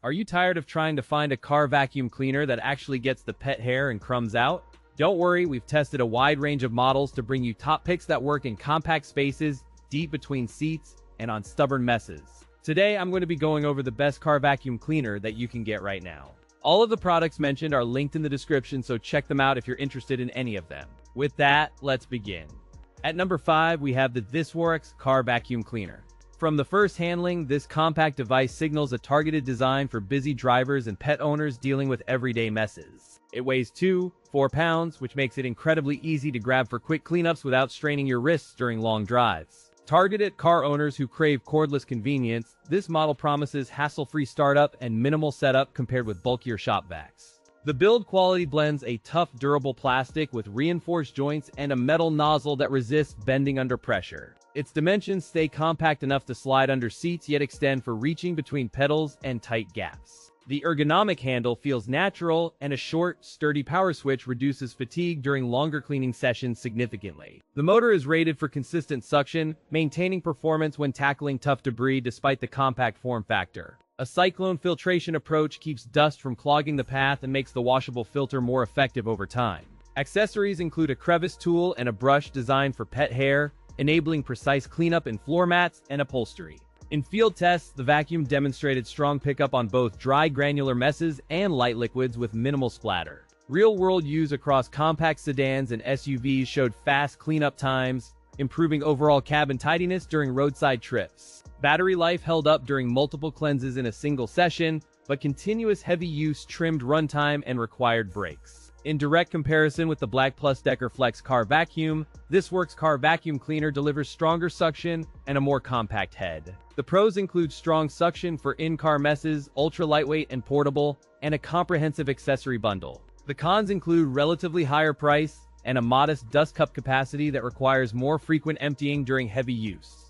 Are you tired of trying to find a car vacuum cleaner that actually gets the pet hair and crumbs out? Don't worry, we've tested a wide range of models to bring you top picks that work in compact spaces, deep between seats, and on stubborn messes. Today, I'm going to be going over the best car vacuum cleaner that you can get right now. All of the products mentioned are linked in the description, so check them out if you're interested in any of them. With that, let's begin. At number 5, we have the THISWORX Car Vacuum Cleaner. From the first handling, this compact device signals a targeted design for busy drivers and pet owners dealing with everyday messes. It weighs 4 pounds, which makes it incredibly easy to grab for quick cleanups without straining your wrists during long drives. Targeted car owners who crave cordless convenience, this model promises hassle-free startup and minimal setup compared with bulkier shop vacs. The build quality blends a tough, durable plastic with reinforced joints and a metal nozzle that resists bending under pressure. Its dimensions stay compact enough to slide under seats yet extend for reaching between pedals and tight gaps. The ergonomic handle feels natural, and a short, sturdy power switch reduces fatigue during longer cleaning sessions significantly. The motor is rated for consistent suction, maintaining performance when tackling tough debris despite the compact form factor. A cyclone filtration approach keeps dust from clogging the path and makes the washable filter more effective over time. Accessories include a crevice tool and a brush designed for pet hair, enabling precise cleanup in floor mats and upholstery. In field tests, the vacuum demonstrated strong pickup on both dry granular messes and light liquids with minimal splatter. Real-world use across compact sedans and SUVs showed fast cleanup times, improving overall cabin tidiness during roadside trips. Battery life held up during multiple cleanses in a single session, but continuous heavy use trimmed runtime and required breaks. In direct comparison with the BLACK+DECKER Flex Car Vacuum, THISWORX Car Vacuum Cleaner delivers stronger suction and a more compact head. The pros include strong suction for in-car messes, ultra-lightweight and portable, and a comprehensive accessory bundle. The cons include relatively higher price and a modest dust cup capacity that requires more frequent emptying during heavy use.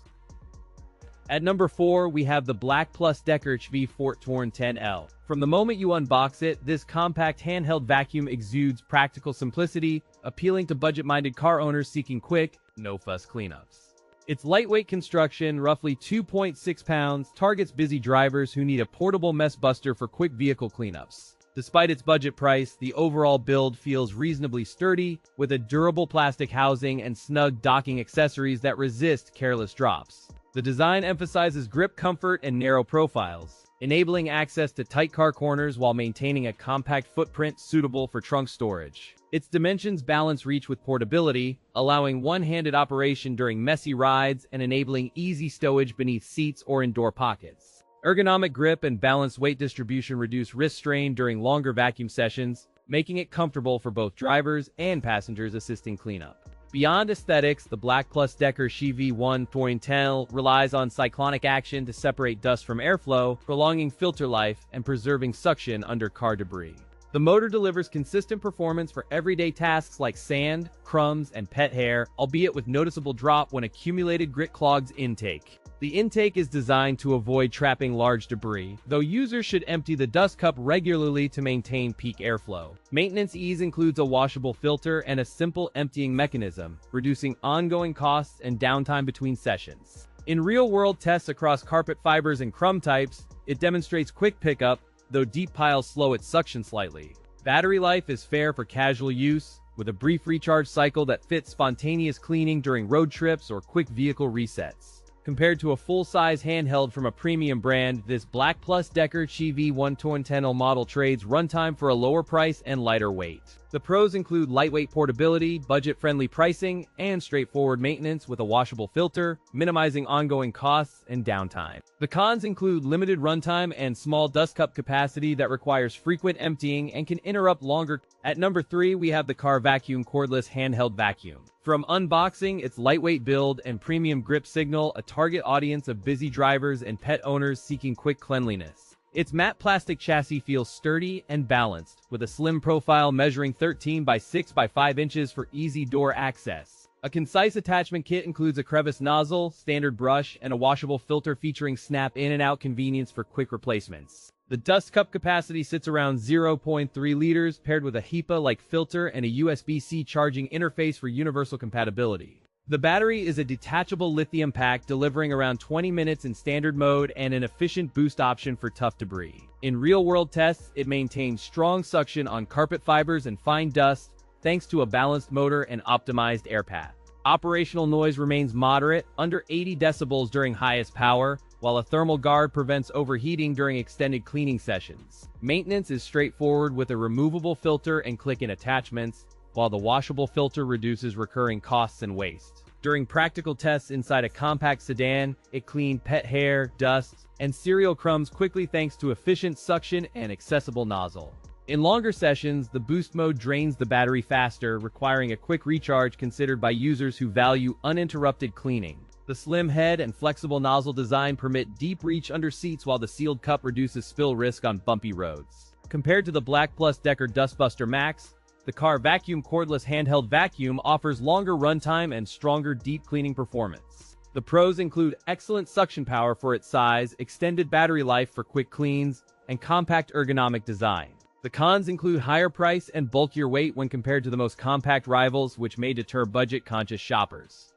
At number 4, we have the BLACK+DECKER HV1410L. From the moment you unbox it, this compact handheld vacuum exudes practical simplicity, appealing to budget-minded car owners seeking quick, no-fuss cleanups. Its lightweight construction, roughly 2.6 pounds, targets busy drivers who need a portable mess buster for quick vehicle cleanups. Despite its budget price, the overall build feels reasonably sturdy, with a durable plastic housing and snug docking accessories that resist careless drops. The design emphasizes grip comfort and narrow profiles, enabling access to tight car corners while maintaining a compact footprint suitable for trunk storage. Its dimensions balance reach with portability, allowing one-handed operation during messy rides and enabling easy stowage beneath seats or indoor pockets. Ergonomic grip and balanced weight distribution reduce wrist strain during longer vacuum sessions, making it comfortable for both drivers and passengers assisting cleanup. Beyond aesthetics, the BLACK+DECKER HNVC215B10 relies on cyclonic action to separate dust from airflow, prolonging filter life and preserving suction under car debris. The motor delivers consistent performance for everyday tasks like sand, crumbs, and pet hair, albeit with noticeable drop when accumulated grit clogs intake. The intake is designed to avoid trapping large debris, though users should empty the dust cup regularly to maintain peak airflow. Maintenance ease includes a washable filter and a simple emptying mechanism, reducing ongoing costs and downtime between sessions. In real-world tests across carpet fibers and crumb types, it demonstrates quick pickup, though deep piles slow its suction slightly. Battery life is fair for casual use, with a brief recharge cycle that fits spontaneous cleaning during road trips or quick vehicle resets. Compared to a full-size handheld from a premium brand, this BLACK+DECKER HV1410L model trades runtime for a lower price and lighter weight. The pros include lightweight portability, budget-friendly pricing, and straightforward maintenance with a washable filter, minimizing ongoing costs and downtime. The cons include limited runtime and small dust cup capacity that requires frequent emptying and can interrupt longer. At number 3, we have the Car Vacuum Cordless Handheld Vacuum. From unboxing, its lightweight build and premium grip signal a target audience of busy drivers and pet owners seeking quick cleanliness. Its matte plastic chassis feels sturdy and balanced, with a slim profile measuring 13 by 6 by 5 inches for easy door access. A concise attachment kit includes a crevice nozzle, standard brush, and a washable filter featuring snap in and out convenience for quick replacements. The dust cup capacity sits around 0.3 liters, paired with a HEPA-like filter and a USB-C charging interface for universal compatibility. The battery is a detachable lithium pack delivering around 20 minutes in standard mode and an efficient boost option for tough debris. In real-world tests, it maintains strong suction on carpet fibers and fine dust thanks to a balanced motor and optimized air path. Operational noise remains moderate, under 80 decibels during highest power, while a thermal guard prevents overheating during extended cleaning sessions. Maintenance is straightforward with a removable filter and click-in attachments, while the washable filter reduces recurring costs and waste. During practical tests inside a compact sedan, it cleaned pet hair, dust, and cereal crumbs quickly thanks to efficient suction and accessible nozzle. In longer sessions, the boost mode drains the battery faster, requiring a quick recharge considered by users who value uninterrupted cleaning. The slim head and flexible nozzle design permit deep reach under seats while the sealed cup reduces spill risk on bumpy roads. Compared to the Black+Decker Dustbuster Max, the Car Vacuum Cordless Handheld Vacuum offers longer runtime and stronger deep cleaning performance. The pros include excellent suction power for its size, extended battery life for quick cleans, and compact ergonomic design. The cons include higher price and bulkier weight when compared to the most compact rivals, which may deter budget-conscious shoppers.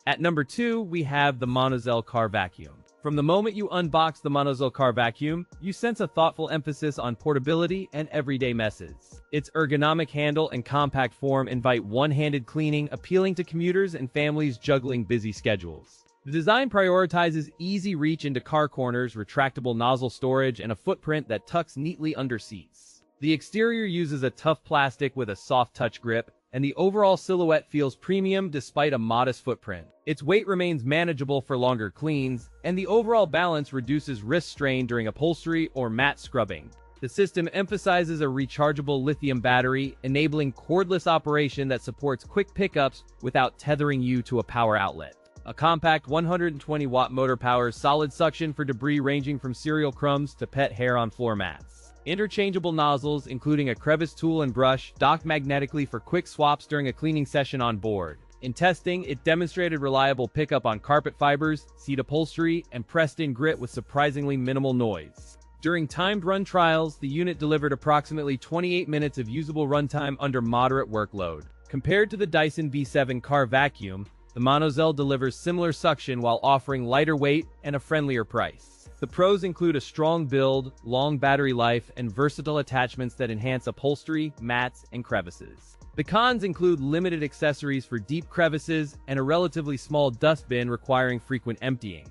At number 2, we have the MONOZEL Car Vacuum. From the moment you unbox the MONOZEL Car Vacuum, you sense a thoughtful emphasis on portability and everyday messes. Its ergonomic handle and compact form invite one-handed cleaning, appealing to commuters and families juggling busy schedules. The design prioritizes easy reach into car corners, retractable nozzle storage, and a footprint that tucks neatly under seats. The exterior uses a tough plastic with a soft touch grip, and the overall silhouette feels premium despite a modest footprint. Its weight remains manageable for longer cleans, and the overall balance reduces wrist strain during upholstery or mat scrubbing. The system emphasizes a rechargeable lithium battery, enabling cordless operation that supports quick pickups without tethering you to a power outlet. A compact 120-watt motor powers solid suction for debris ranging from cereal crumbs to pet hair on floor mats. Interchangeable nozzles, including a crevice tool and brush, dock magnetically for quick swaps during a cleaning session on board. In testing, it demonstrated reliable pickup on carpet fibers, seat upholstery, and pressed-in grit with surprisingly minimal noise. During timed run trials, the unit delivered approximately 28 minutes of usable runtime under moderate workload. Compared to the Dyson V7 Car Vacuum, the MONOZEL delivers similar suction while offering lighter weight and a friendlier price. The pros include a strong build, long battery life, and versatile attachments that enhance upholstery, mats, and crevices. The cons include limited accessories for deep crevices and a relatively small dustbin requiring frequent emptying.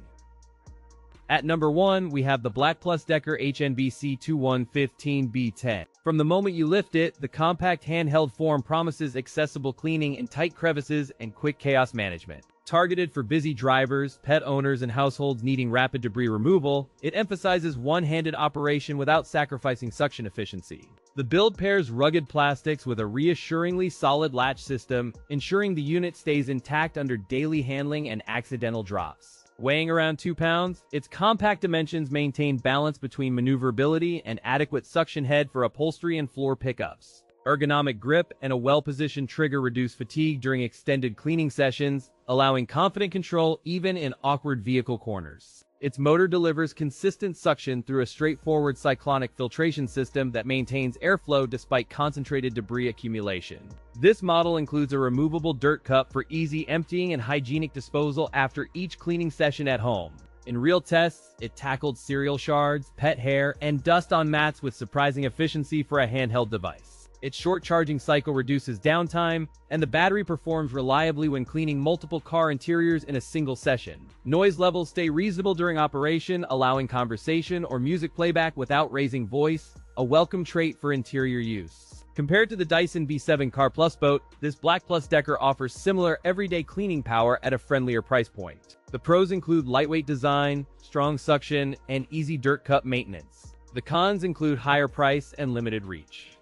At number 1, we have the Black+Decker HNVC215B10. From the moment you lift it, the compact handheld form promises accessible cleaning in tight crevices and quick chaos management. Targeted for busy drivers, pet owners, and households needing rapid debris removal, it emphasizes one-handed operation without sacrificing suction efficiency. The build pairs rugged plastics with a reassuringly solid latch system, ensuring the unit stays intact under daily handling and accidental drops. Weighing around 2 pounds, its compact dimensions maintain balance between maneuverability and adequate suction head for upholstery and floor pickups. Ergonomic grip and a well-positioned trigger reduce fatigue during extended cleaning sessions, allowing confident control even in awkward vehicle corners. Its motor delivers consistent suction through a straightforward cyclonic filtration system that maintains airflow despite concentrated debris accumulation. This model includes a removable dirt cup for easy emptying and hygienic disposal after each cleaning session at home. In real tests, it tackled cereal shards, pet hair, and dust on mats with surprising efficiency for a handheld device. Its short charging cycle reduces downtime, and the battery performs reliably when cleaning multiple car interiors in a single session. Noise levels stay reasonable during operation, allowing conversation or music playback without raising voice, a welcome trait for interior use. Compared to the Dyson V7 Car Plus boat, this Black+Decker offers similar everyday cleaning power at a friendlier price point. The pros include lightweight design, strong suction, and easy dirt cup maintenance. The cons include higher price and limited reach.